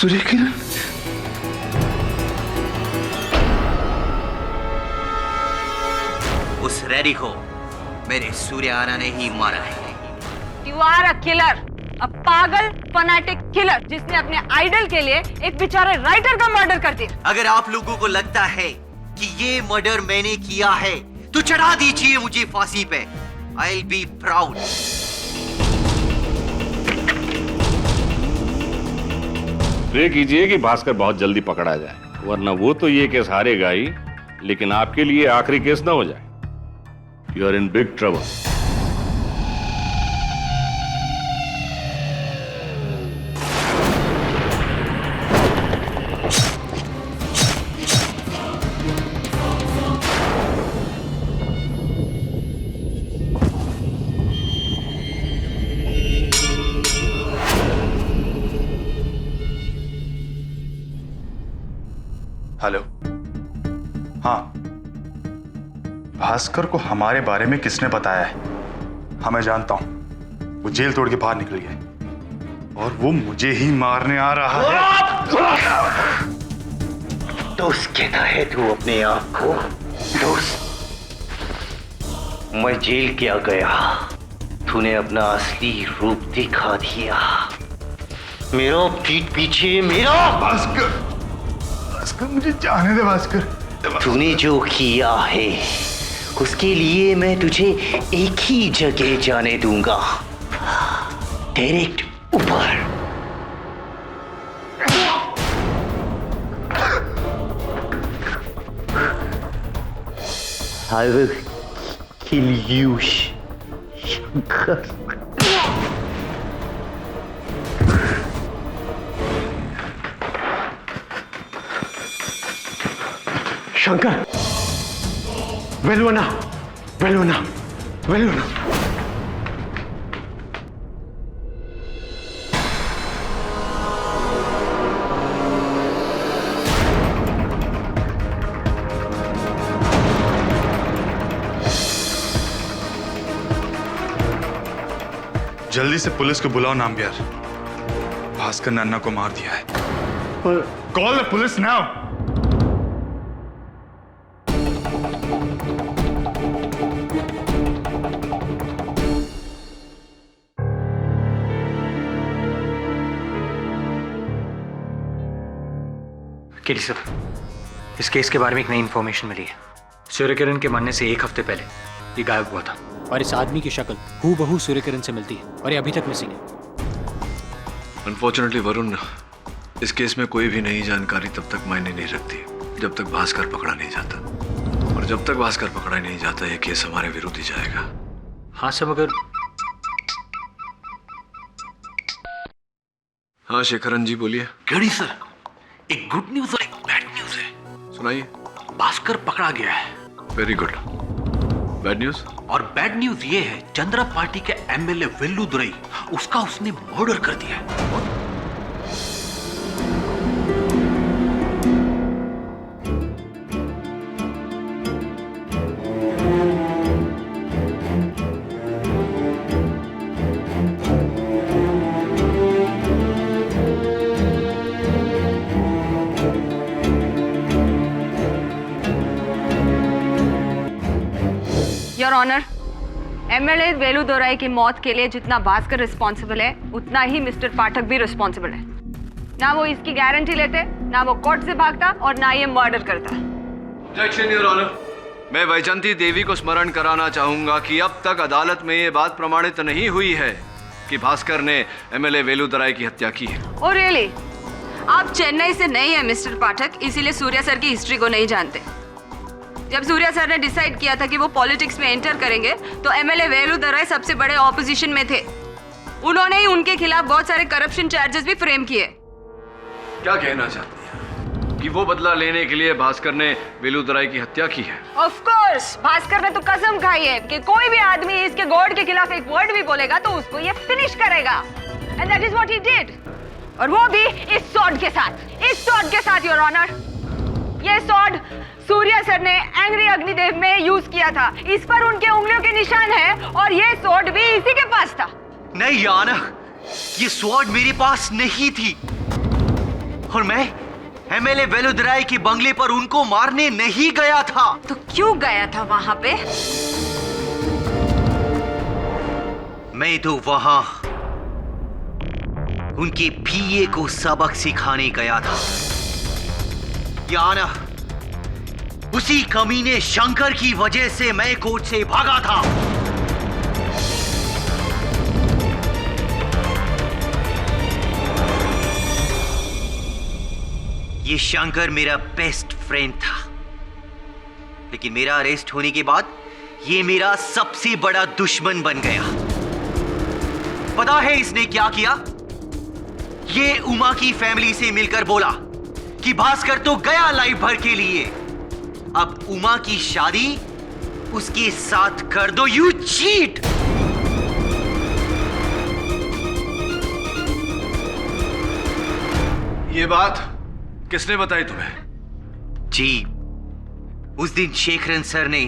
सूर्य किरण, उस रेडी को मेरे सूर्याना ने ही मारा है। You are a killer, a पागल फनाटिक किलर जिसने अपने आइडल के लिए एक बेचारे राइटर का मर्डर कर दिया। अगर आप लोगों को लगता है कि ये मर्डर मैंने किया है तो चढ़ा दीजिए मुझे फांसी पे। I'll be proud। प्रे कीजिए कि भास्कर बहुत जल्दी पकड़ा जाए, वरना वो तो ये केस हारेगा ही, लेकिन आपके लिए आखिरी केस ना हो जाए। You are in big trouble. Hello. हाँ, भास्कर को हमारे बारे में किसने बताया है? हाँ, मैं जानता हूं। वो जेल तोड़ के बाहर निकल गया और वो मुझे ही मारने आ रहा है। दोस्त कहता है तू अपने आप को? दोस्त, मैं जेल क्या गया, तूने अपना असली रूप दिखा दिया। मेरा पीठ पीछे मेरा। भास्कर, भास्कर मुझे जाने दे। भास्कर, तूने जो किया है उसके लिए मैं तुझे एक ही जगह जाने दूंगा, डायरेक्ट ऊपर। I will kill you, Shankar. Shankar, वेलुना, वेलुना, वेलुना। जल्दी से पुलिस को बुलाओ नामबियार। भास्कर ने अन्ना को मार दिया है। Call the police now. KD sir, इस केस के बारे में एक नई इंफॉर्मेशन मिली है। सूर्य किरण के मरने से एक हफ्ते पहले ये गायब हुआ था और इस आदमी की शक्ल हूबहू सूर्य किरण से मिलती है और ये अभी तक मिसिंग है। अनफॉर्चुनेटली वरुण, इस केस में कोई भी नई जानकारी तब तक मायने नहीं रखती जब तक भास्कर पकड़ा नहीं जाता, और जब तक भास्कर पकड़ा नहीं जाता ये केस हमारे विरुद्ध ही जाएगा। हाँ सब, मगर हाँ शेखरन जी बोलिए। केडी सर, एक गुड न्यूज और एक बैड न्यूज है। सुनाइए। भास्कर पकड़ा गया है। Very good. Bad news? और बैड न्यूज ये है, चंद्रा पार्टी के एमएलए वेल्लुदुरई, उसका उसने मर्डर कर दिया है। योर ऑनर, एमएलए वेलुदुरई की मौत के लिए जितना भास्कर रिस्पॉन्सिबल है उतना ही मिस्टर पाठक भी रिस्पॉन्सिबल है। ना वो इसकी गारंटी लेते, ना वो कोर्ट से भागता और ना ये मर्डर करता। Objection your honour. मैं वैजंती देवी को स्मरण कराना चाहूंगा कि अब तक अदालत में ये बात प्रमाणित नहीं हुई है कि भास्कर ने एमएलए वेलुदुरई की हत्या की है। Oh really? आप चेन्नई से नहीं है मिस्टर पाठक, इसीलिए सूर्या सर की हिस्ट्री को नहीं जानते। जब सूर्या सर ने डिसाइड किया था कि वो पॉलिटिक्स में एंटर करेंगे तो एमएलए वेलुदुरई सबसे बड़े ऑपोजिशन में थे। उन्होंने ही उनके खिलाफ बहुत सारे करप्शन चार्जेस भी फ्रेम किए। क्या कहना चाहती है कि वो बदला लेने के लिए भास्कर ने वेलुदुरई की हत्या की है? ऑफ कोर्स, भास्कर ने तो कसम खाई है कि कोई भी आदमी इसके गॉड के खिलाफ एक वर्ड भी बोलेगा तो उसको ये फिनिश करेगा। And that is what he did. और वो भी इस सॉर्ड के साथ, इस सॉर्ड के साथ योर ऑनर। ये सॉर्ड सूर्या सर ने एंग्री अग्निदेव में यूज किया था। इस पर उनके उंगलियों के निशान है और ये स्वॉर्ड भी इसी के पास था। नहीं याना, ये स्वॉर्ड मेरे पास नहीं थी। और मैं एमएलए वेलुदराय के बंगले पर उनको मारने नहीं गया था। तो क्यों गया था वहां पे? मैं तो वहां उनके पीए को सबक सिखाने गया था। या ना, उसी कमीने शंकर की वजह से मैं कोर्ट से भागा था। ये शंकर मेरा बेस्ट फ्रेंड था, लेकिन मेरा अरेस्ट होने के बाद ये मेरा सबसे बड़ा दुश्मन बन गया। पता है इसने क्या किया? ये उमा की फैमिली से मिलकर बोला कि भास्कर तो गया लाइफ भर के लिए, अब उमा की शादी उसके साथ कर दो। You cheat! ये बात किसने बताई तुम्हें? जी, उस दिन शेखरन सर ने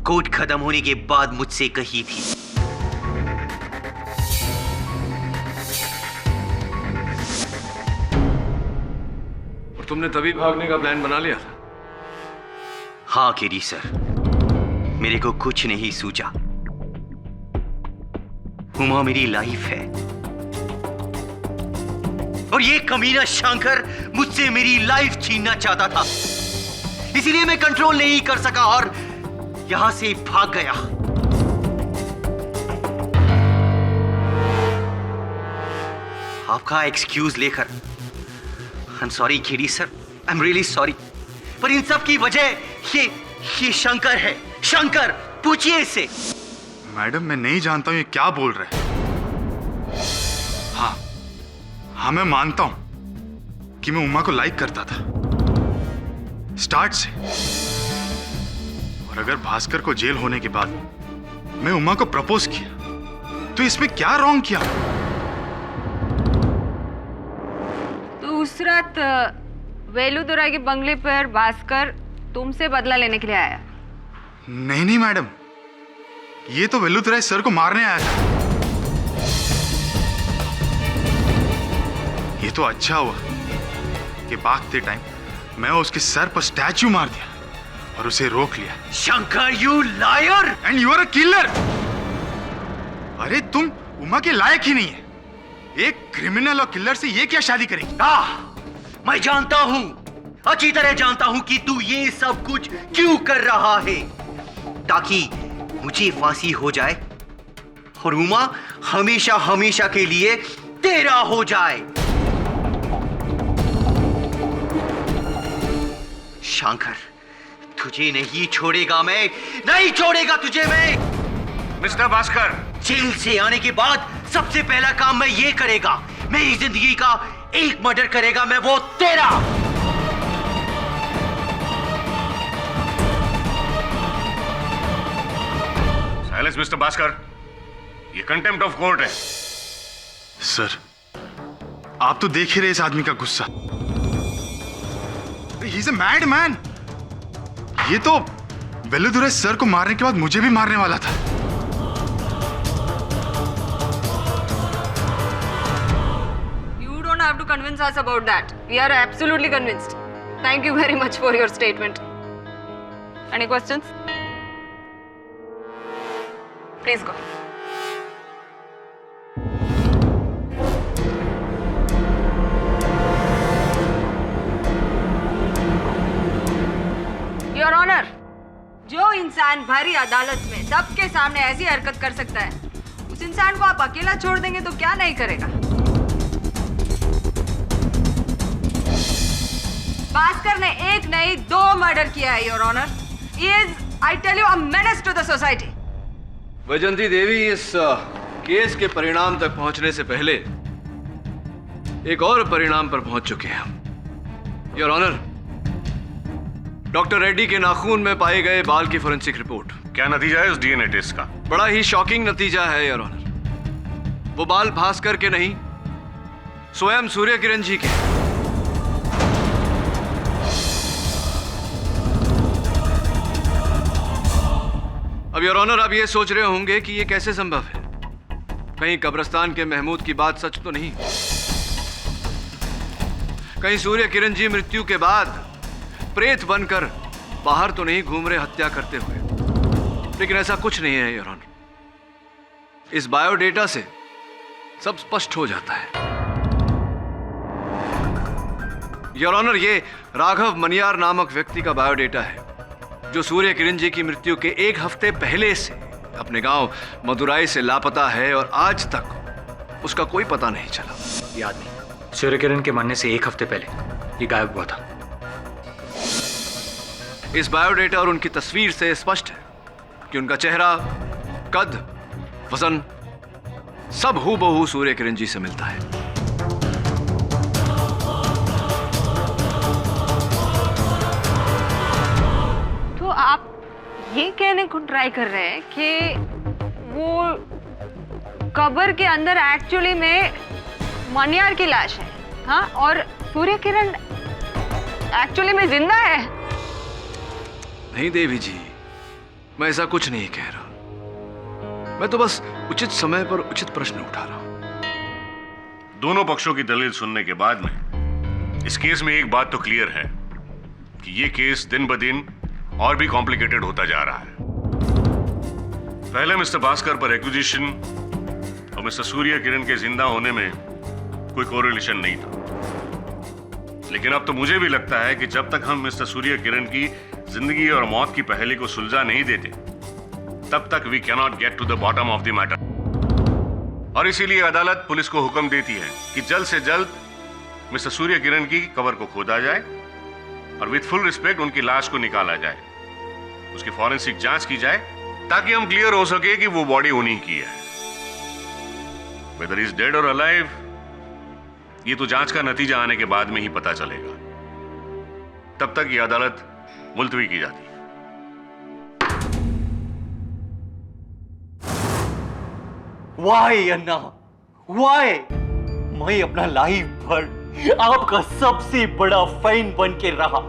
कोर्ट खत्म होने के बाद मुझसे कही थी। और तुमने तभी भागने का प्लान बना लिया था? हाँ केडी सर, मेरे को कुछ नहीं सूझा। उमा मेरी लाइफ है और ये कमीना शंकर मुझसे मेरी लाइफ छीनना चाहता था, इसीलिए मैं कंट्रोल नहीं कर सका और यहां से भाग गया। आपका एक्सक्यूज लेकर I am sorry KD sir, I am really sorry, पर इन सब की वजह ये शंकर है। शंकर, पूछिए इससे। मैडम, मैं नहीं जानता हूं ये क्या बोल रहे हैं। हाँ, मैं मानता हूं कि मैं उमा को लाइक करता था स्टार्ट से, और अगर भास्कर को जेल होने के बाद मैं उमा को प्रपोज किया तो इसमें क्या रॉन्ग किया? तो उस रात वेलुदराय के बंगले पर भास्कर तुमसे बदला लेने के लिए आया? नहीं मैडम, ये तो वेलुदराय सर को मारने आया था। ये तो अच्छा हुआ कि भागते टाइम मैं उसके सर पर स्टैचू मार दिया और उसे रोक लिया। Shankar, you liar and you are a killer. अरे तुम उमा के लायक ही नहीं है। एक क्रिमिनल और किलर से ये क्या शादी करेगी? मैं जानता हूं, अच्छी तरह जानता हूं कि तू ये सब कुछ क्यों कर रहा है, ताकि मुझे फांसी हो जाए और उमा हमेशा हमेशा के लिए तेरा हो जाए। शंकर, तुझे नहीं छोड़ेगा मैं, नहीं छोड़ेगा तुझे मैं। मिस्टर भास्कर, जेल से आने के बाद सबसे पहला काम मैं ये करेगा, मेरी जिंदगी का एक मर्डर करेगा मैं, वो तेरा। साइलेंस मिस्टर भास्कर, ये कंटेम्प्ट ऑफ कोर्ट है। सर, आप तो देख ही रहे इस आदमी का गुस्सा। He is a mad man. ये तो वेलुदराय सर को मारने के बाद मुझे भी मारने वाला था। You don't have to convince us about that. We are absolutely convinced. Thank you very much for your statement. Any questions? Please go. Your Honor, जो इंसान भरी अदालत में सबके सामने ऐसी हरकत कर सकता है, उस इंसान को आप अकेला छोड़ देंगे तो क्या नहीं करेगा? भास्कर ने एक नहीं 2 मर्डर किया है, your honour. He is, I tell you, a menace to the society. Vaijanti देवी, इस केस के परिणाम तक पहुंचने से पहले एक और परिणाम पर पहुंच चुके हैं हम। योर ऑनर, डॉक्टर रेड्डी के नाखून में पाए गए बाल की फोरेंसिक रिपोर्ट। क्या नतीजा है उस डीएनए टेस्ट का? बड़ा ही शॉकिंग नतीजा है योर ऑनर। वो बाल भास्कर के नहीं, स्वयं सूर्य किरण जी के। अब योर ऑनर, आप ये सोच रहे होंगे कि ये कैसे संभव है, कहीं कब्रिस्तान के महमूद की बात सच तो नहीं? कहीं सूर्य किरण जी मृत्यु के बाद प्रेत बनकर बाहर तो नहीं घूम रहे हत्या करते हुए। लेकिन ऐसा कुछ नहीं है योर ऑनर। इस बायोडेटा से सब स्पष्ट हो जाता है। योर ऑनर, ये राघव मनियार नामक व्यक्ति का बायोडेटा है, जो सूर्य किरण जी की मृत्यु के 1 हफ्ते पहले से अपने गांव मदुराई से लापता है और आज तक उसका कोई पता नहीं चला। ये आदमी सूर्य किरण के मरने से 1 हफ्ते पहले ये गायब हुआ था। इस बायोडेटा और उनकी तस्वीर से स्पष्ट है कि उनका चेहरा, कद, वजन सब हूबहू सूर्य किरण जी से मिलता है। तो आप ये कहने को ट्राई कर रहे हैं कि वो कब्र के अंदर एक्चुअली में मनियार की लाश है, हाँ, और सूर्य किरण एक्चुअली में जिंदा है? नहीं देवी जी, मैं ऐसा कुछ नहीं कह रहा। मैं तो बस उचित समय पर उचित प्रश्न उठा रहा हूं। दोनों पक्षों की दलील सुनने के बाद में इस केस में एक बात तो क्लियर है कि ये केस दिन ब दिन और भी कॉम्प्लिकेटेड होता जा रहा है। पहले मिस्टर भास्कर पर एक्विजिशन और मिस्टर सूर्य किरण के जिंदा होने में कोई कोरिलेशन नहीं था, लेकिन अब तो मुझे भी लगता है कि जब तक हम मिस्टर सूर्य किरण की जिंदगी और मौत की पहेली को सुलझा नहीं देते, तब तक we cannot get to the bottom of the matter. और इसीलिए अदालत पुलिस को हुक्म देती है कि जल्द से जल्द मिस्टर सूर्य किरण की कब्र को खोदा जाए और विथ फुल रिस्पेक्ट उनकी लाश को निकाला जाए, उसकी फॉरेंसिक जांच की जाए, ताकि हम क्लियर हो सके कि वो बॉडी उन्हीं की है। वेदर इज डेड और अलाइव, ये तो जांच का नतीजा आने के बाद में ही पता चलेगा। तब तक ये अदालत मुलतवी की जाती है। वाई अन्ना, वाई? मैं अपना लाइफ भर आपका सबसे बड़ा फैन बन के रहा,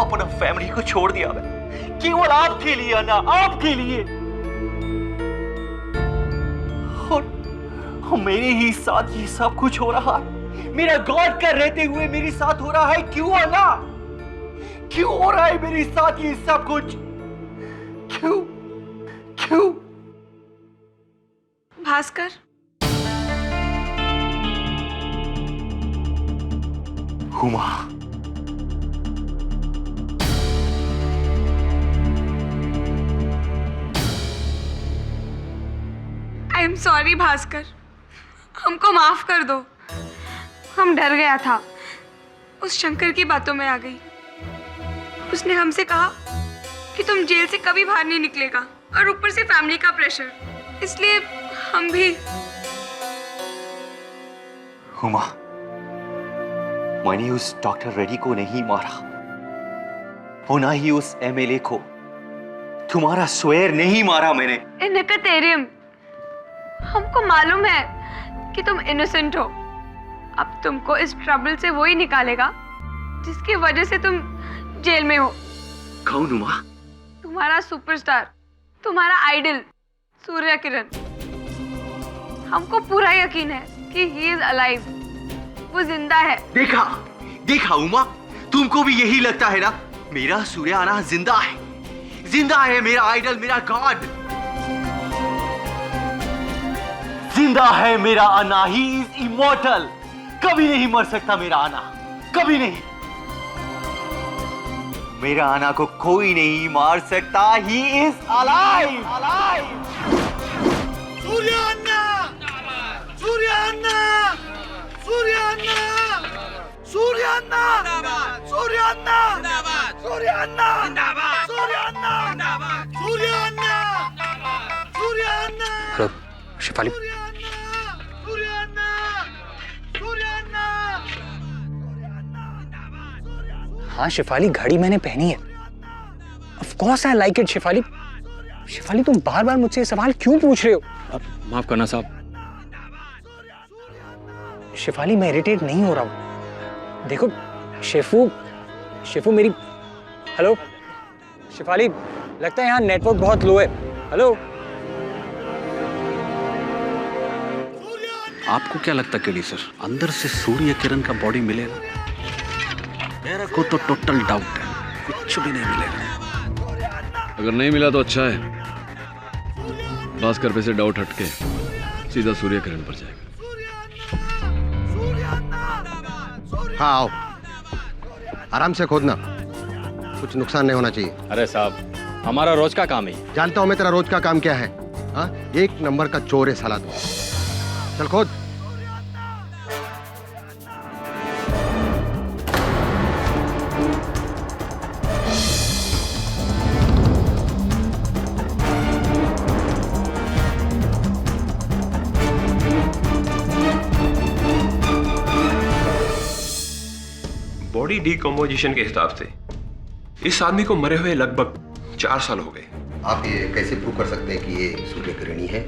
अपना फैमिली को छोड़ दिया मैं केवल आपके लिए अन्ना, आपके लिए। और मेरे ही साथ ये सब कुछ हो रहा है, मेरा गॉड का रहते हुए मेरे साथ हो रहा है। क्यों अन्ना, क्यों हो रहा है मेरे साथ ये सब कुछ? क्यों क्यों? Bhaskar, Huma, I am sorry Bhaskar, हमको माफ कर दो। हम डर गया था, उस शंकर की बातों में आ गई। उसने हमसे कहा कि तुम जेल से कभी बाहर नहीं निकलेगा, और ऊपर से फैमिली का प्रेशर, इसलिए हम भी। हुमा, मैंने उस डॉक्टर रेड्डी को नहीं मारा, वो ना ही उस एमएलए को, तुम्हारा स्वेर नहीं मारा मैंने। इनकतेरियम, हमको मालूम है कि तुम इनोसेंट हो। अब तुमको इस ट्रबल से वो ही निकालेगा जिसकी वजह से तुम जेल में हो। कौन हुमा? तुम्हारा सुपरस्टार, तुम्हारा आइडल सूर्य किरण। हमको पूरा यकीन है कि ही इज अलाइव, वो जिंदा है। देखा देखा उमा, तुमको भी यही लगता है ना? मेरा सूर्य आना जिंदा है, जिंदा है मेरा आइडल, मेरा गॉड जिंदा है। मेरा आना, ही इज इमॉर्टल, कभी नहीं मर सकता मेरा आना, कभी नहीं। मेरा आना को कोई नहीं मार सकता, he is alive, alive. Surya Anna, Surya Anna, Surya Anna, Surya Anna, Surya Anna, Surya Anna, Surya Anna, Surya Anna, Surya Anna. Hello Shifali, Surya Anna, Surya Anna, हाँ शिफाली, घड़ी मैंने पहनी है। Of course I like it Shifali. Shifali, तुम बार बार मुझसे सवाल क्यों पूछ रहे हो? माफ करना साहब। शिफाली, मैं इरिटेट नहीं हो रहा हूं। देखो शिफू मेरी। हेलो शिफाली, लगता है यहाँ नेटवर्क बहुत लो है। हेलो, आपको क्या लगता केडी सर, अंदर से सूर्य किरण का बॉडी मिलेगा? मेरे को तो टोटल डाउट है, कुछ भी नहीं मिलेगा। अगर नहीं मिला तो अच्छा है, भास्कर पे से डाउट हटके सीधा सूर्य किरण पर जाएगा। हाँ आओ, आराम से खोदना, कुछ नुकसान नहीं होना चाहिए। अरे साहब, हमारा रोज का काम है। जानता हूं मैं तेरा रोज का काम क्या है। हाँ, एक नंबर का चोर है साला तू। चल खोद। बॉडी डिकम्पोजिशन के हिसाब से इस आदमी को मरे हुए लगभग 4 साल हो गए। आप ये कैसे प्रूव कर सकते हैं कि ये सूर्य किरण ही है?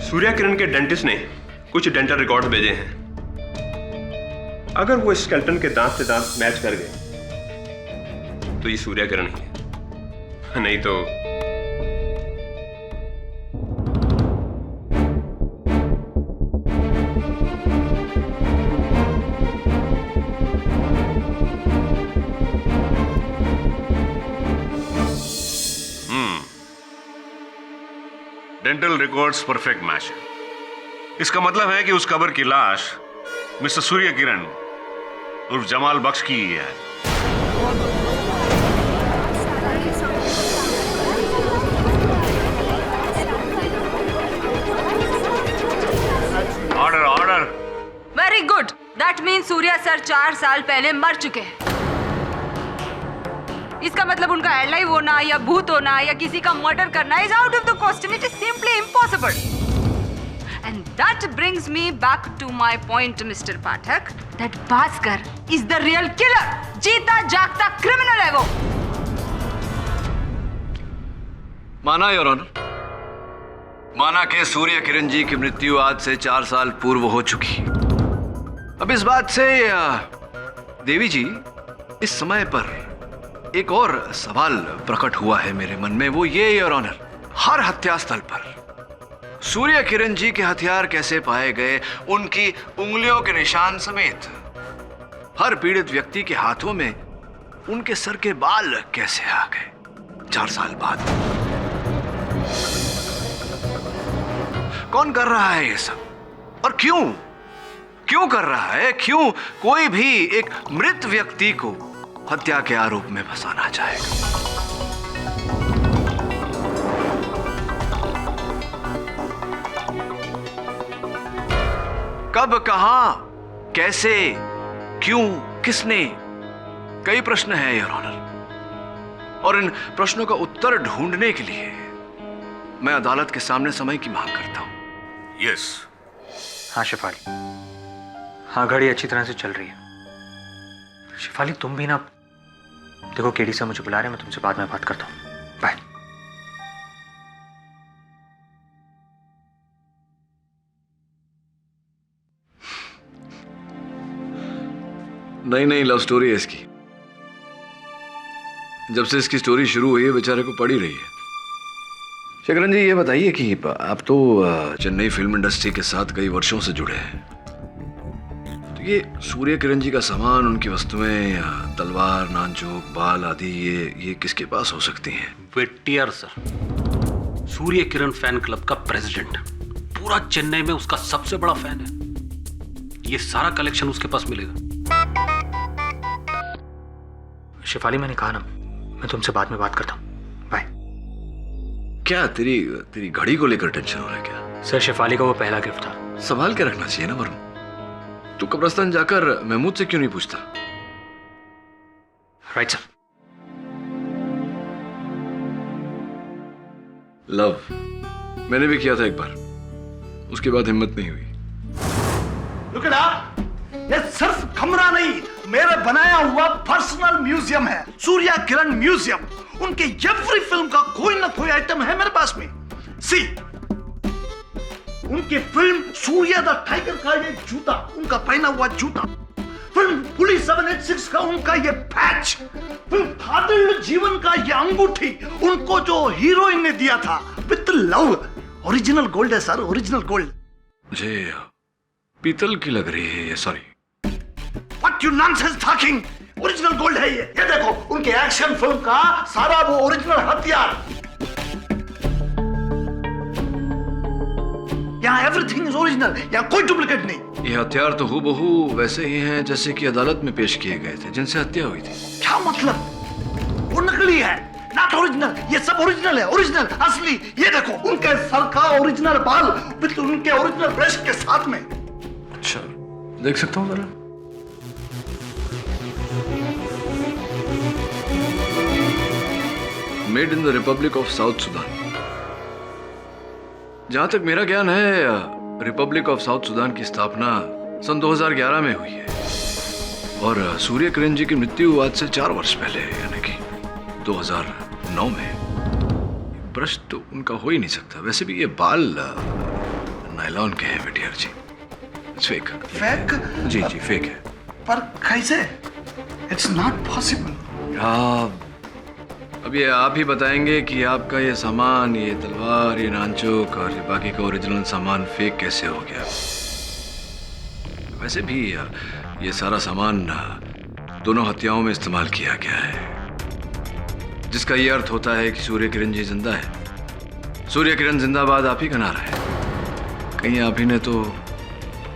सूर्य किरण के डेंटिस्ट ने कुछ डेंटल रिकॉर्ड्स भेजे हैं। अगर वो स्केलेटन के दांत से दांत मैच कर गए तो ये सूर्य किरण ही है, नहीं तो डेंटल रिकॉर्ड्स परफेक्ट मैच है। इसका मतलब है कि उस कबर की लाश मिस्टर सूर्य किरण उर्फ जमाल बख्श की ही है। Order order. Very good, that means Surya sir 4 साल पहले मर चुके हैं। इसका मतलब उनका एलाइव होना या भूत होना या किसी का मर्डर करना is out of the question. It is simply impossible. And that brings me back to my point mister Pathak, that Bhaskar is the real killer. जीता जागता क्रिमिनल है वो। माना योर ऑनर, माना कि सूर्य किरण जी की मृत्यु आज से 4 साल पूर्व हो चुकी। अब इस बात से देवी जी, इस समय पर एक और सवाल प्रकट हुआ है मेरे मन में, वो ये योर ऑनर, हर हत्या स्थल पर सूर्य किरण जी के हथियार कैसे पाए गए, उनकी उंगलियों के निशान समेत हर पीड़ित व्यक्ति के हाथों में उनके सर के बाल कैसे आ गए 4 साल बाद? कौन कर रहा है ये सब और क्यों? क्यों कर रहा है? क्यों कोई भी एक मृत व्यक्ति को हत्या के आरोप में फंसाना चाहेगा? कब, कहां, कैसे, क्यों, किसने? कई प्रश्न हैं योर ऑनर, और इन प्रश्नों का उत्तर ढूंढने के लिए मैं अदालत के सामने समय की मांग करता हूं। यस। हाँ शेफाली, हाँ घड़ी अच्छी तरह से चल रही है। शेफाली तुम भी ना, देखो केडी साहब मुझे बुला रहे हैं, मैं तुमसे बाद में बात करता हूँ। बाय। नई नई लव स्टोरी है इसकी। जब से इसकी स्टोरी शुरू हुई है बेचारे को पड़ी रही है। शेखरन जी ये बताइए कि आप तो चेन्नई फिल्म इंडस्ट्री के साथ कई वर्षों से जुड़े हैं, तो ये सूर्य किरण जी का सामान, उनकी वस्तुएं, तलवार, नानचोक, बाल आदि, ये किसके पास हो सकती हैं? वेटियर sir, Surya Kiran fan club का प्रेसिडेंट, पूरा चेन्नई में उसका सबसे बड़ा फैन है। ये सारा कलेक्शन उसके पास मिलेगा। शेफाली मैंने कहा ना, मैं तुमसे बाद में बात करता हूँ। बाय। क्या तेरी घड़ी को लेकर टेंशन हो रहा है क्या? सर शेफाली का वो पहला गिफ्ट था। संभाल के रखना चाहिए ना वरुण। तू कब्रिस्तान जाकर महमूद से क्यों नहीं पूछता? Right sir. लव मैंने भी किया था एक बार, उसके बाद हिम्मत नहीं हुई। ये सिर्फ कमरा नहीं, मेरा बनाया हुआ पर्सनल म्यूजियम है, सूर्य किरण म्यूजियम। उनके एवरी फिल्म का कोई ना कोई आइटम है मेरे पास में। सी, उनकी फिल्म सूर्य द टाइगर का ये जूता, उनका पहना हुआ जूता, फिल्म पुलिस 786 का उनका ये पैच, फिल्म फादिल जीवन का ये अंगूठी उनको जो हीरोइन ने दिया था विद लव। ओरिजिनल गोल्ड है सर, ओरिजिनल गोल्ड। मुझे पीतल की लग रही है ये, sorry. What you nonsense talking? Original gold है ये देखो उनके एक्शन फिल्म का सारा वो ओरिजिनल हथियार। यहाँ एवरीथिंग इज ओरिजिनल, यहाँ कोई डुप्लीकेट नहीं। ये हथियार तो हूबहू वैसे ही हैं जैसे कि अदालत में पेश किए गए थे जिनसे हत्या हुई थी। क्या मतलब? वो नकली है, नॉट ओरिजिनल। ये सब ओरिजिनल है, ओरिजिनल असली। ये देखो उनके सर का ओरिजिनल बाल विद उनके ओरिजिनल ब्रश के साथ में। अच्छा, देख सकता हूँ जरा? Made in the Republic of south Sudan. जहां तक मेरा ज्ञान है रिपब्लिक ऑफ साउथ सुडान की स्थापना सन 2011 में हुई है और सूर्य किरण जी की मृत्यु आज से 4 वर्ष पहले यानी कि 2009 में। ब्रश तो उनका हो ही नहीं सकता। वैसे भी ये बाल नायलॉन के हैं विटियर जी। फेक। फेक? जी जी फेक है। पर कैसे? It's not possible. अब ये आप ही बताएंगे कि आपका ये सामान, ये तलवार, ये नानचुक और ये बाकी का ओरिजिनल सामान फेक कैसे हो गया। वैसे भी ये सारा सामान दोनों हत्याओं में इस्तेमाल किया गया है, जिसका ये अर्थ होता है कि सूर्य किरण जी जिंदा है। सूर्य किरण जिंदाबाद आप ही का नारा है। कहीं आप ही ने तो।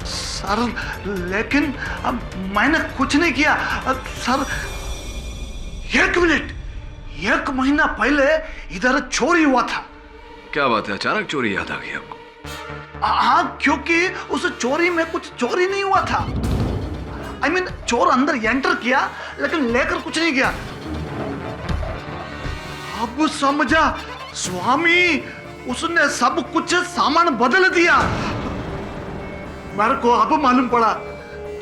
सर लेकिन अब मैंने कुछ नहीं किया। सर 1 मिनट, 1 महीना पहले इधर चोरी हुआ था। क्या बात है, अचानक चोरी याद आ गई आपको? हाँ, क्योंकि उस चोरी में कुछ चोरी नहीं हुआ था। I mean, चोर अंदर एंटर किया लेकिन लेकर कुछ नहीं गया। अब समझा स्वामी, उसने सब कुछ सामान बदल दिया। मेरे को अब मालूम पड़ा।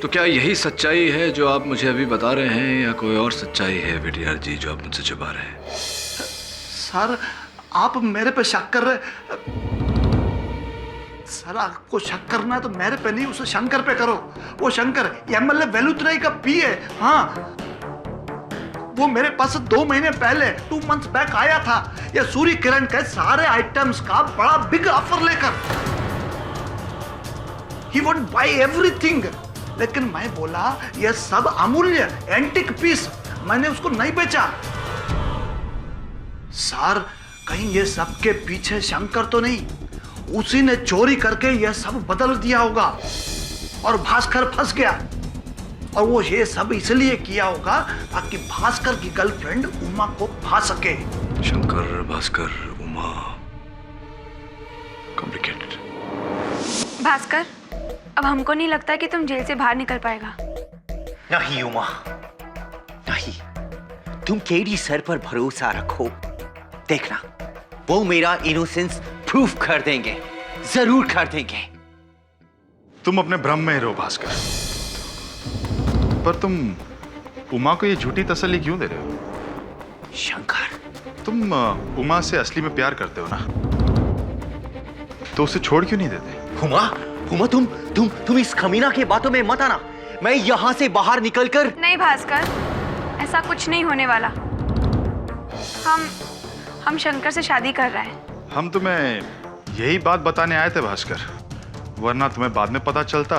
तो क्या यही सच्चाई है जो आप मुझे अभी बता रहे हैं या कोई और सच्चाई है विटियर जी जो आप मुझसे छुपा रहे हैं? सर आप मेरे पे शक कर रहे। सर आपको शक करना है तो मेरे पे नहीं, उसे शंकर पे करो। वो शंकर एमएलए वेलुतराई का पीए। हाँ, वो मेरे पास 2 महीने पहले 2 मंथ्स बैक आया था ये सूर्य किरण के सारे आइटम्स का बड़ा बिग ऑफर लेकर। ही वोंट बाय एवरीथिंग, लेकिन मैं बोला ये सब अमूल्य एंटिक पीस, मैंने उसको नहीं बेचा। सर कहीं ये सब के पीछे शंकर तो नहीं, उसी ने चोरी करके ये सब बदल दिया होगा और भास्कर फंस गया। और वो ये सब इसलिए किया होगा ताकि भास्कर की गर्लफ्रेंड उमा को फा सके। शंकर, भास्कर, उमा, कॉम्प्लिकेटेड। भास्कर, अब हमको नहीं लगता कि तुम जेल से बाहर निकल पाएगा। नहीं उमा, नहीं। तुम केडी सर पर भरोसा रखो, देखना वो मेरा इनोसेंस प्रूफ कर देंगे, जरूर कर देंगे। तुम अपने भ्रम में ही रहो भास्कर, पर तुम उमा को ये झूठी तसल्ली क्यों दे रहे हो? शंकर, तुम उमा से असली में प्यार करते हो ना, तो उसे छोड़ क्यों नहीं देते? उमा, उमा तुम इस खमीना के बातों में मत आना। मैं यहां से बाहर निकलकर। नहीं भास्कर, ऐसा कुछ नहीं होने वाला। हम शंकर से शादी कर रहे हैं। हम तुम्हें यही बात बताने आए थे भास्कर, वरना तुम्हें बाद में पता चलता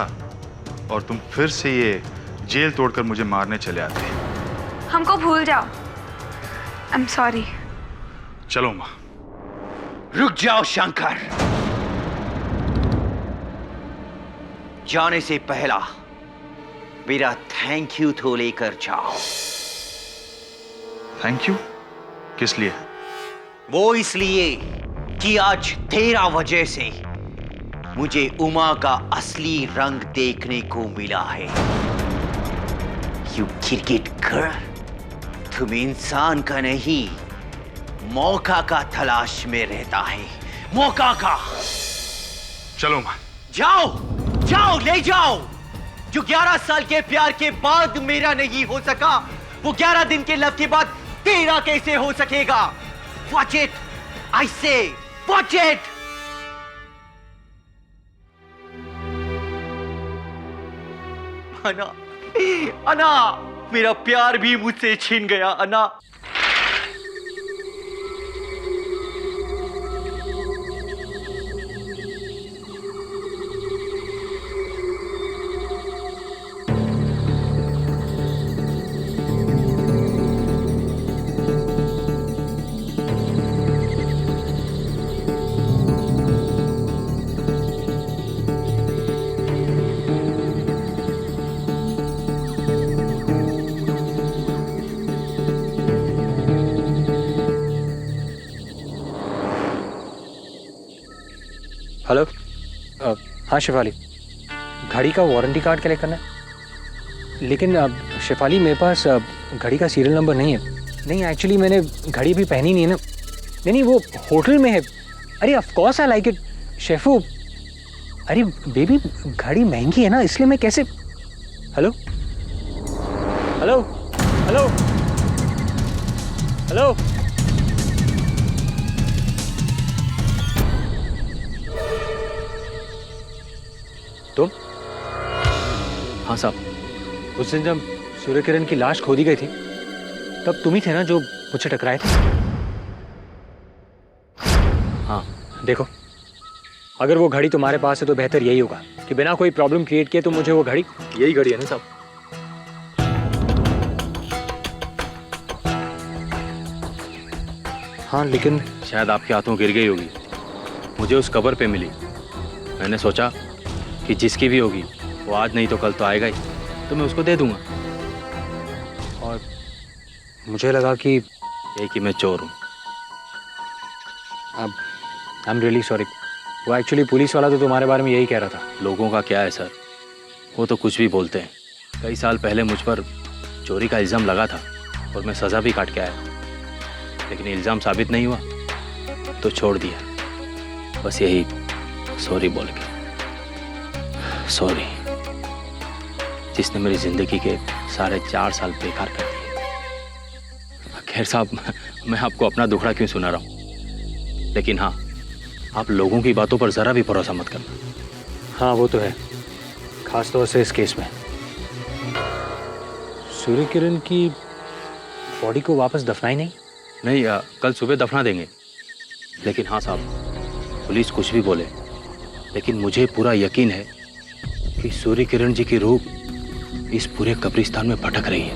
और तुम फिर से ये जेल तोड़कर मुझे मारने चले आते। हमको भूल जाओ। I am sorry. चलो माँ। रुक जाओ शंकर, जाने से पहला मेरा थैंक यू तो लेकर जाओ। Thank you? किस लिए? वो इसलिए कि आज तेरा वजह से मुझे उमा का असली रंग देखने को मिला है। यू क्रिकेट गर्ल, तुम इंसान का नहीं, मौका का तलाश में रहता है, मौका का। चलो माँ। जाओ जाओ, ले जाओ। जो 11 साल के प्यार के बाद मेरा नहीं हो सका, वो 11 दिन के लव के बाद तेरा कैसे हो सकेगा? Watch it, I say, watch it. अना, मेरा प्यार भी मुझसे छीन गया अना। हेलो हाँ शेफाली, घड़ी का वारंटी कार्ड कलेक्ट करना है। लेकिन शेफाली मेरे पास घड़ी का सीरियल नंबर नहीं है। नहीं एक्चुअली मैंने घड़ी भी पहनी नहीं है ना। नहीं वो होटल में है। अरे of course I like it Shefu. अरे बेबी घड़ी महंगी है ना, इसलिए मैं कैसे। Hello hello hello hello. तुम? हाँ साहब। उस दिन जब सूर्य किरण की लाश खोदी गई थी तब तुम ही थे ना जो मुझसे टकराए थे? हाँ। देखो अगर वो घड़ी तुम्हारे पास है तो बेहतर यही होगा कि बिना कोई प्रॉब्लम क्रिएट किए तुम मुझे वो घड़ी। यही घड़ी है ना साहब? हाँ लेकिन शायद आपके हाथों गिर गई होगी, मुझे उस कबर पे मिली। मैंने सोचा कि जिसकी भी होगी वो आज नहीं तो कल तो आएगा ही, तो मैं उसको दे दूंगा। और मुझे लगा कि मैं चोर हूँ। अब आई एम रियली सॉरी। वो एक्चुअली पुलिस वाला तो तुम्हारे बारे में यही कह रहा था। लोगों का क्या है सर, वो तो कुछ भी बोलते हैं। कई साल पहले मुझ पर चोरी का इल्ज़ाम लगा था और मैं सज़ा भी काट के आया, लेकिन इल्ज़ाम साबित नहीं हुआ तो छोड़ दिया। बस यही सॉरी बोल के। सॉरी जिसने मेरी ज़िंदगी के सारे 4 साल बेकार कर दिए। खैर साहब, मैं आपको अपना दुखड़ा क्यों सुना रहा हूँ, लेकिन हाँ आप लोगों की बातों पर ज़रा भी भरोसा मत करना। हाँ वो तो है, खास तौर से इस केस में। सूर्य किरण की बॉडी को वापस दफनाई नहीं? नहीं, कल सुबह दफना देंगे। लेकिन हाँ साहब, पुलिस कुछ भी बोले, लेकिन मुझे पूरा यकीन है कि सूर्य किरण जी की रूह इस पूरे कब्रिस्तान में भटक रही है।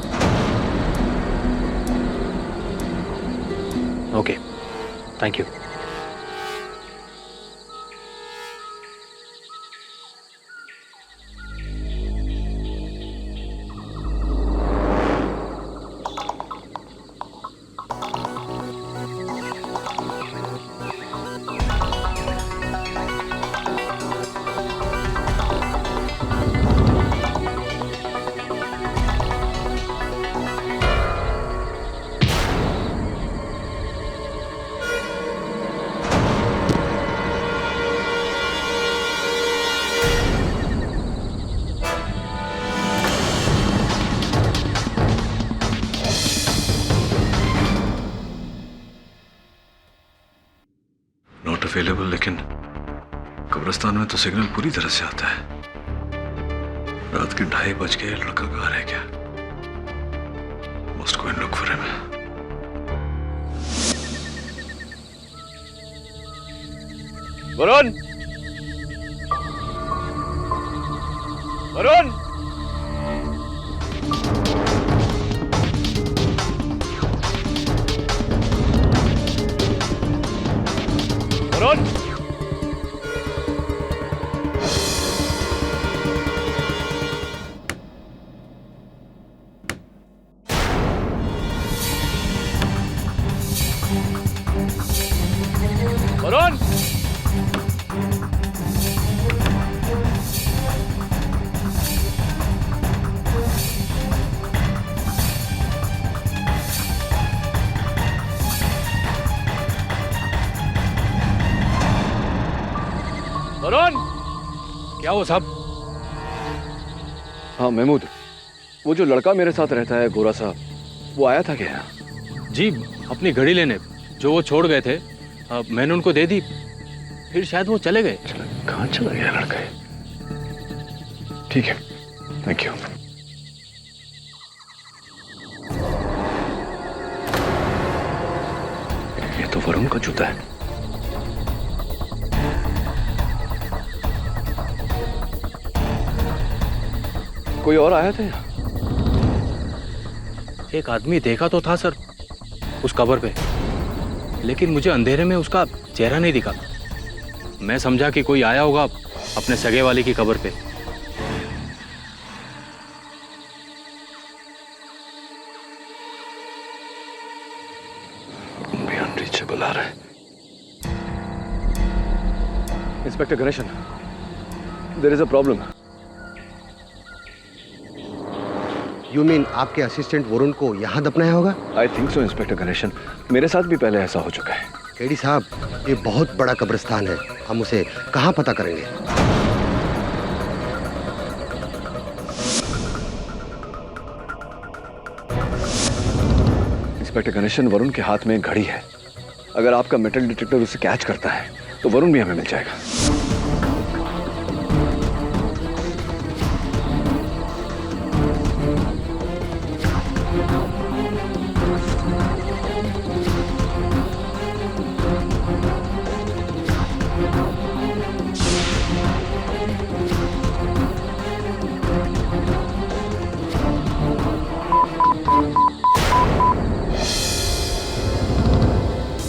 Okay, thank you. अवेलेबल, लेकिन कब्रिस्तान में तो सिग्नल पूरी तरह से आता है। रात के 2:30 बज गए, लड़का कहाँ रह गया? Must go and look for him. Varun, Varun, Varun, Varun, Varun, क्या हो साहब? हाँ महमूद, वो जो लड़का मेरे साथ रहता है गोरा सा, वो आया था क्या? जी, अपनी घड़ी लेने जो वो छोड़ गए थे, मैंने उनको दे दी, फिर शायद वो चले गए। कहाँ चला गया लड़का? ठीक है, थैंक यू। ये तो वरुण का जूता है। कोई और आया था यहाँ? एक आदमी देखा तो था सर उस कबर पे, लेकिन मुझे अंधेरे में उसका चेहरा नहीं दिखा। मैं समझा कि कोई आया होगा अपने सगे वाले की कबर पे। भी अनरीचेबल आ रहा है। Inspector Ganeshan, there is a problem. You mean आपके असिस्टेंट वरुण को यहाँ दफनाया होगा? I think so inspector Ganeshan, मेरे साथ भी पहले ऐसा हो चुका है। केडी साहब, ये बहुत बड़ा कब्रिस्तान है, हम उसे कहाँ पता करेंगे? इंस्पेक्टर गणेशन, वरुण के हाथ में एक घड़ी है। अगर आपका मेटल डिटेक्टर उसे कैच करता है तो वरुण भी हमें मिल जाएगा।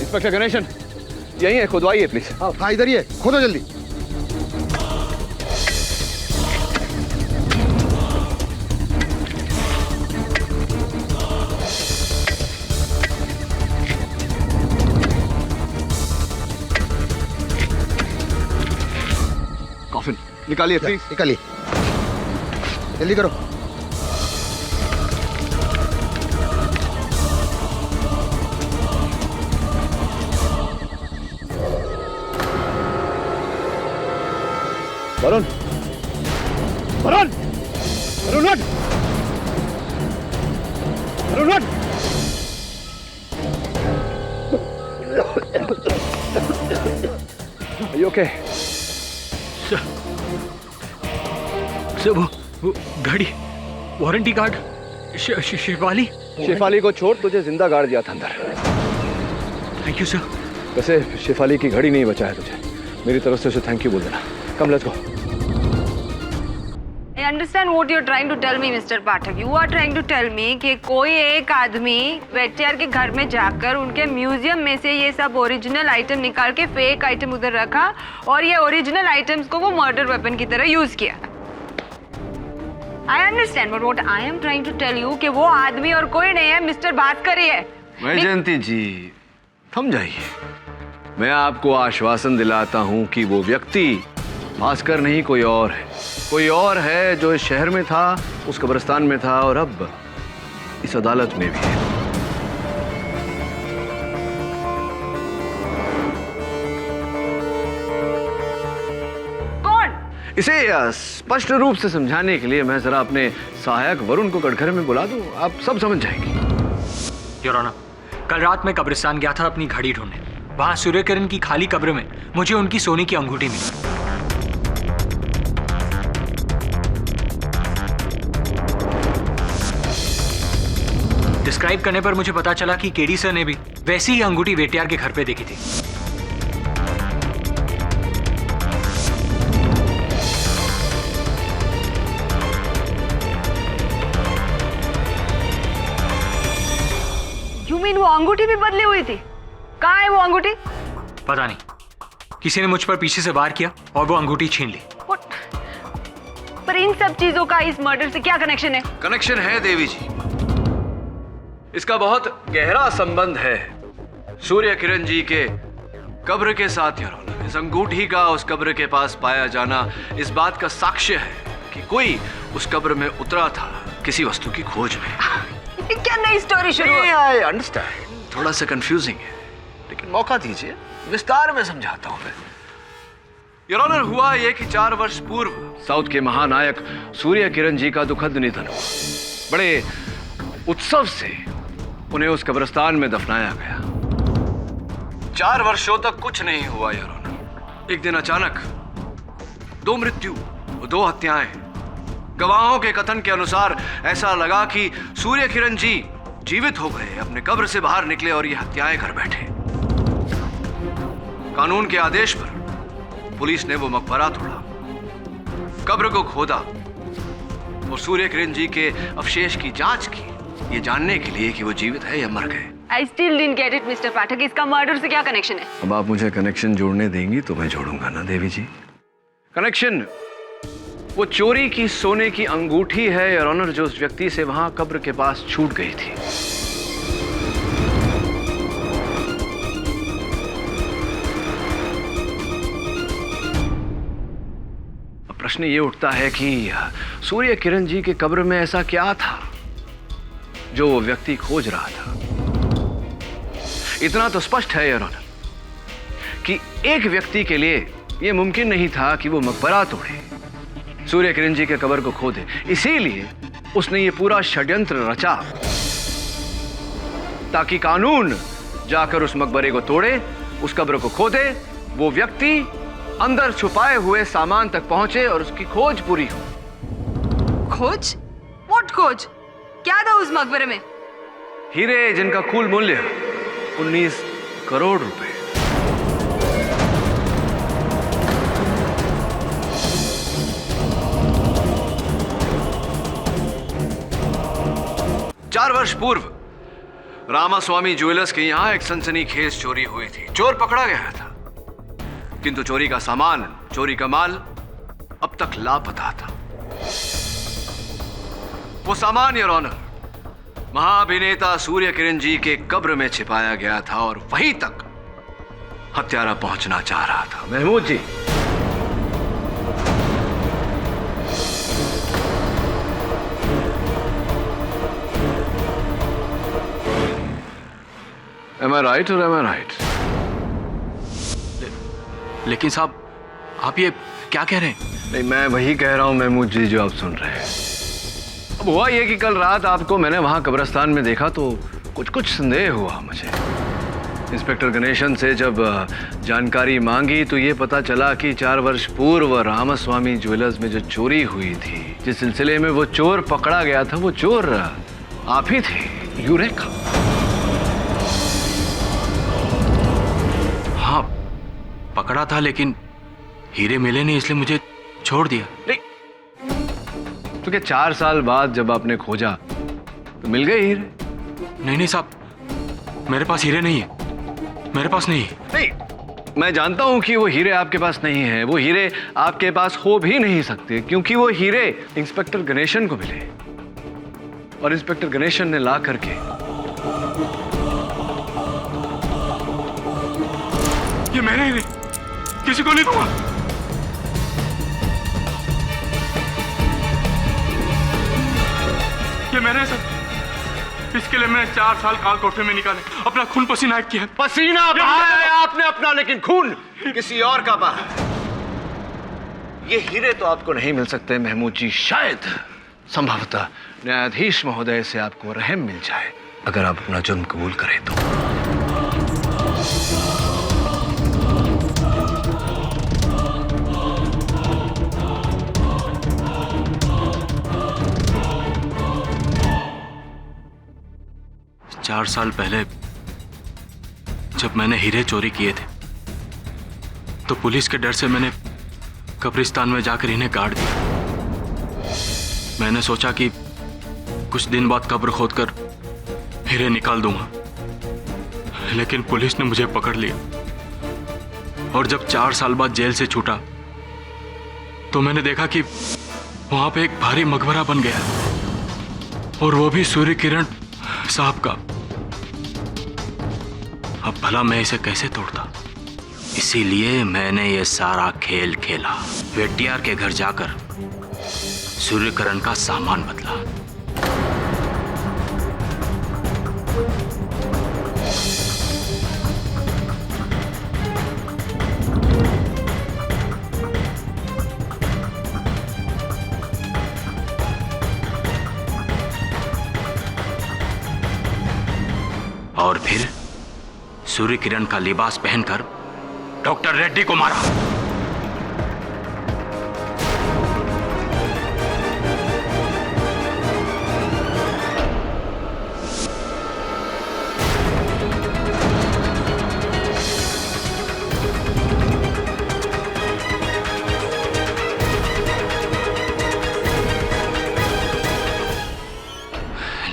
इंस्पेक्टर गणेशन, यही है, खुदवाइए प्लीज। हाँ इधर ही है, खोदो जल्दी। कॉफिन निकालिए प्लीज। निकालिए, जल्दी करो। वरुण, वरुण, वरुण उठ, वरुण उठ। Are you okay? सर वो घड़ी, वारंटी कार्ड, शेफाली। शेफाली को छोड़, तुझे जिंदा गाड़ दिया था अंदर। Thank you sir. वैसे शेफाली की घड़ी नहीं बचाया तुझे, मेरी तरफ से उसे थैंक यू बोल देना। Come, let's go. I understand what you're trying to tell me, Mr. Pathak. You are trying to tell me कि कोई एक आदमी वेटियार के घर में जाकर उनके म्यूजियम में से ये सब ओरिजिनल आइटम निकाल के फेक आइटम उधर रखा और ये ओरिजिनल आइटम्स को वो मर्डर वेपन की तरह यूज किया। I understand, but what I am trying to tell you कि वो आदमी और कोई नहीं है, मिस्टर भास्कर ही है। वैजयंती जी, थम जाइए। मैं आपको आश्वासन दिलाता हूं कि वो व्यक्ति भास्कर नहीं, कोई और है। कोई और है जो इस शहर में था, उस कब्रिस्तान में था और अब इस अदालत में भी है। कौन? इसे स्पष्ट रूप से समझाने के लिए मैं जरा अपने सहायक वरुण को कटघरे में बुला दूं, आप सब समझ जाएंगे। योर ऑनर, कल रात मैं कब्रिस्तान गया था अपनी घड़ी ढूंढने। वहां सूर्य किरण की खाली कब्र में मुझे उनकी सोने की अंगूठी मिली। डिस्क्राइब करने पर मुझे पता चला कि केडी सर ने भी वैसी ही अंगूठी वेटियार के घर पे देखी थी। You mean वो अंगूठी भी बदली हुई थी? कहाँ है वो अंगूठी? पता नहीं, किसी ने मुझ पर पीछे से वार किया और वो अंगूठी छीन ली। पर इन सब चीजों का इस मर्डर से क्या कनेक्शन है? कनेक्शन है देवी जी, इसका बहुत गहरा संबंध है सूर्य किरण जी के कब्र के साथ। योर ऑनर, इस अंगूठी का उस कब्र के पास पाया जाना इस बात का साक्ष्य है कि कोई उस कब्र में उतरा था किसी वस्तु की खोज में। क्या नई स्टोरी शुरू हुई? आई अंडरस्टैंड, थोड़ा सा कंफ्यूजिंग है, लेकिन मौका दीजिए, विस्तार में समझाता हूं मैं। योर ऑनर, हुआ यह कि 4 वर्ष पूर्व साउथ के महानायक सूर्य किरण जी का दुखद निधन हुआ। बड़े उत्सव से उन्हें उस कब्रिस्तान में दफनाया गया। 4 वर्षों तक कुछ नहीं हुआ योर ऑनर। एक दिन अचानक 2 मृत्यु, 2 हत्याएं। गवाहों के कथन के अनुसार ऐसा लगा कि सूर्य किरण जी जीवित हो गए, अपने कब्र से बाहर निकले और ये हत्याएं कर बैठे। कानून के आदेश पर पुलिस ने वो मकबरा तोड़ा, कब्र को खोदा और सूर्य किरण जी के अवशेष की जांच की, ये जानने के लिए कि वो जीवित है या मर गए। I still didn't get it, mister Pathak. इसका मर्डर से क्या कनेक्शन है? अब आप मुझे कनेक्शन जोड़ने देंगी तो मैं जोड़ूंगा ना देवी जी। कनेक्शन वो चोरी की सोने की अंगूठी है योर ऑनर, जो उस व्यक्ति से वहां कब्र के पास छूट गई थी। प्रश्न ये उठता है कि सूर्य किरण जी के कब्र में ऐसा क्या था जो वो व्यक्ति खोज रहा था। इतना तो स्पष्ट है योर ऑनर कि एक व्यक्ति के लिए यह मुमकिन नहीं था कि वो मकबरा तोड़े, सूर्य किरण जी के कब्र को खोदे। इसीलिए उसने ये पूरा षड्यंत्र रचा ताकि कानून जाकर उस मकबरे को तोड़े, उस कब्र को खोदे, वो व्यक्ति अंदर छुपाए हुए सामान तक पहुंचे और उसकी खोज पूरी हो। खोज? व्हाट खोज? क्या था उस मकबरे में? हीरे जिनका कुल मूल्य 19 करोड़ रुपए। चार वर्ष पूर्व रामास्वामी ज्वेलर्स के यहां एक सनसनीखेज चोरी हुई थी। चोर पकड़ा गया था, किंतु चोरी का सामान, चोरी का माल अब तक लापता था। वो सामान योर ऑनर महाअभिनेता सूर्य किरण जी के कब्र में छिपाया गया था और वहीं तक हत्यारा पहुंचना चाह रहा था। महमूद जी, Am I right or am I right? लेकिन साहब आप ये क्या कह रहे हैं? नहीं, मैं वही कह रहा हूं महमूद जी जो आप सुन रहे हैं। अब हुआ ये कि कल रात आपको मैंने वहां कब्रिस्तान में देखा तो कुछ संदेह हुआ मुझे। इंस्पेक्टर गणेशन से जब जानकारी मांगी तो ये पता चला कि 4 वर्ष पूर्व रामास्वामी ज्वेलर्स में जो चोरी हुई थी, जिस सिलसिले में वो चोर पकड़ा गया था, वो चोर आप ही थे, यूरेका। हाँ, पकड़ा था लेकिन हीरे मिले नहीं, इसलिए मुझे छोड़ दिया। नहीं तो क्या 4 साल बाद जब आपने खोजा तो मिल गए हीरे? नहीं साहब, मेरे पास हीरे नहीं है, मेरे पास नहीं है। नहीं, मैं जानता हूं कि वो हीरे आपके पास नहीं है, वो हीरे आपके पास हो भी नहीं सकते, क्योंकि वो हीरे इंस्पेक्टर गणेशन को मिले और इंस्पेक्टर गणेशन ने ला करके ये मेरे हीरे किसी को नहीं दूंगा। ये मेरे सर, इसके लिए मैंने 4 साल काल कोठरी में निकाले, अपना खून पसीना किया। पसीना बहाया आपने अपना, लेकिन खून किसी और का बहा। ये हीरे तो आपको नहीं मिल सकते महमूद जी। शायद संभवतः न्यायाधीश महोदय से आपको रहम मिल जाए अगर आप अपना जुर्म कबूल करें तो। 4 साल पहले जब मैंने हीरे चोरी किए थे तो पुलिस के डर से मैंने कब्रिस्तान में जाकर इन्हें गाड़ दिया। मैंने सोचा कि कुछ दिन बाद कब्र खोदकर हीरे निकाल दूंगा, लेकिन पुलिस ने मुझे पकड़ लिया और जब 4 साल बाद जेल से छूटा तो मैंने देखा कि वहां पे एक भारी मकबरा बन गया और वो भी सूर्य किरण साहब का। अब भला मैं इसे कैसे तोड़ता? इसीलिए मैंने ये सारा खेल खेला। वेटियार के घर जाकर सूर्यकिरण का सामान बदला। और फिर सूर्य किरण का लिबास पहनकर डॉक्टर रेड्डी को मारा।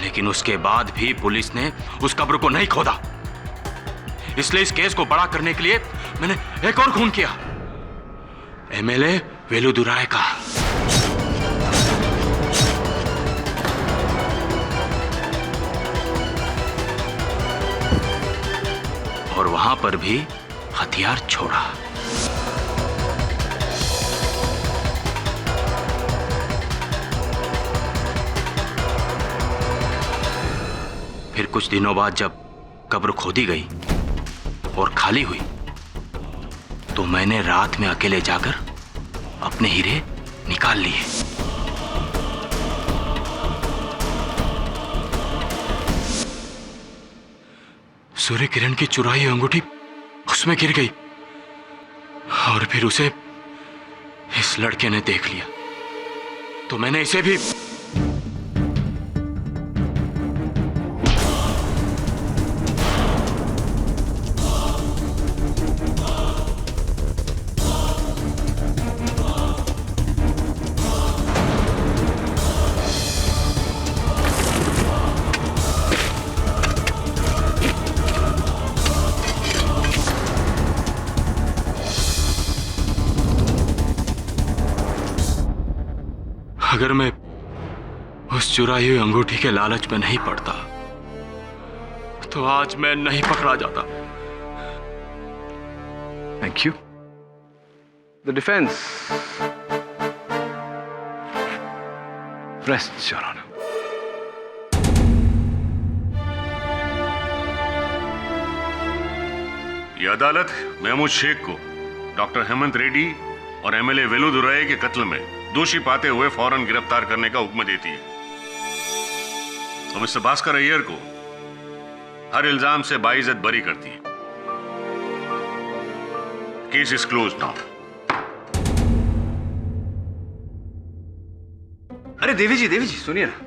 लेकिन उसके बाद भी पुलिस ने उस कब्र को नहीं खोदा, इसलिए इस केस को बड़ा करने के लिए मैंने एक और खून किया, एमएलए वेलुदुराय का। और वहां पर भी हथियार छोड़ा। कुछ दिनों बाद जब कब्र खोदी गई और खाली हुई तो मैंने रात में अकेले जाकर अपने हीरे निकाल लिए। सूर्य किरण की चुराई हुई अंगूठी उसमें गिर गई और फिर उसे इस लड़के ने देख लिया तो मैंने इसे भी अगर मैं उस चुराई हुई अंगूठी के लालच में नहीं पड़ता तो आज मैं नहीं पकड़ा जाता। Thank you. The defence rest your honour. ये अदालत महमूद शेख को डॉक्टर हेमंत रेड्डी और एमएलए वेलुदुराय के कत्ल में दोषी पाते हुए फौरन गिरफ्तार करने का हुक्म देती है और मिस्टर भास्कर अय्यर को हर इल्जाम से बाइज्जत बरी करती है। Case is close now. अरे देवी जी सुनिए ना।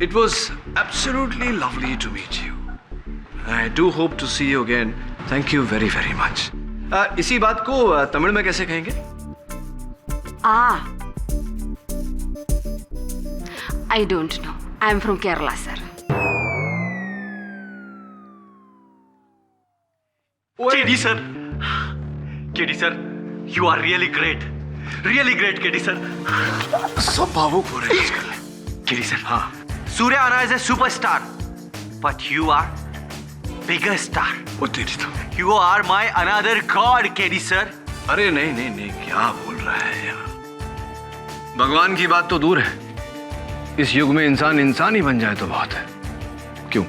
It was absolutely lovely to meet you. I do hope to see you again. Thank you very very much. इसी बात को तमिल में कैसे कहेंगे? I don't know. I am from Kerala, sir. KD sir, KD sir, you are really great, KD sir. सब भावुक हो रहे हैं आजकल। KD sir, हाँ. Surya Anna is a superstar, but you are bigger star. वो तेरी तो। You are my another god, KD sir. अरे नहीं, क्या बोल रहा है यार? भगवान की बात तो दूर है, इस युग में इंसान ही बन जाए तो बहुत है। क्यों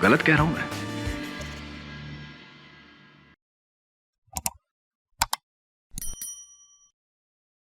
गलत कह रहा हूं मैं?